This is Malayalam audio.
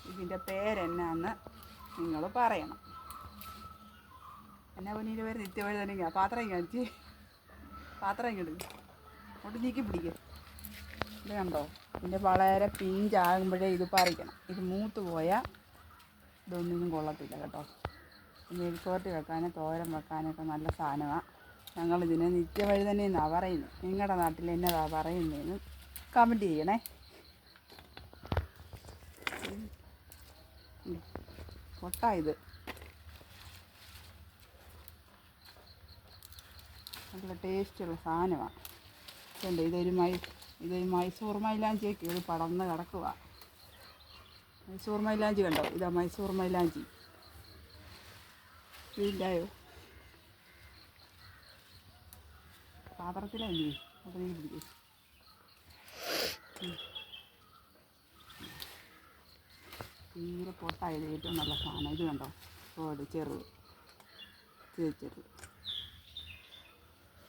ഇതിൻ്റെ പേരെന്നാന്ന് നിങ്ങൾ പറയണം. എന്നാ പൊന്നീൻ്റെ പേര് നിത്യവഴുതനങ്ങ. പാത്രം കാണിച്ച് പാത്രം ഇങ്ങോട്ട് അങ്ങോട്ട് നീക്കി പിടിക്കുക. ഇത് കണ്ടോ, ഇതിൻ്റെ വളരെ പിഞ്ചാകുമ്പോഴേ ഇത് പറിക്കണം. ഇത് മൂത്ത് പോയാൽ ഇതൊന്നും കൊള്ളത്തില്ല കേട്ടോ. മെഴുക്കുവരട്ടി വെക്കാനും തോരൻ വെക്കാനൊക്കെ നല്ല സാധനമാണ്. ഞങ്ങളിതിനെ നിത്യവഴുതനയെന്നാണ് പറയുന്നത്. നിങ്ങളുടെ നാട്ടിൽ എന്നതാ പറയുന്നതെന്ന് കമൻറ്റ് ചെയ്യണേ. പൊട്ട ഇത് നല്ല ടേസ്റ്റുള്ള സാധനമാണ്. കണ്ടോ, ഇതൊരു മൈസൂർ മൈലാഞ്ചിയൊക്കെ ഒരു പടർന്ന് കിടക്കുക. മൈസൂർ മൈലാഞ്ചി കണ്ടോ, ഇതാ മൈസൂർ മൈലാഞ്ചി. ഇല്ലായോ പാത്രത്തിലല്ലേ അത് നീ പിടിക്കും. തീരെ പൊട്ടായത് ഏറ്റവും നല്ല സാധനം. ഇത് കണ്ടോ, ചെറുത് ചെറുത്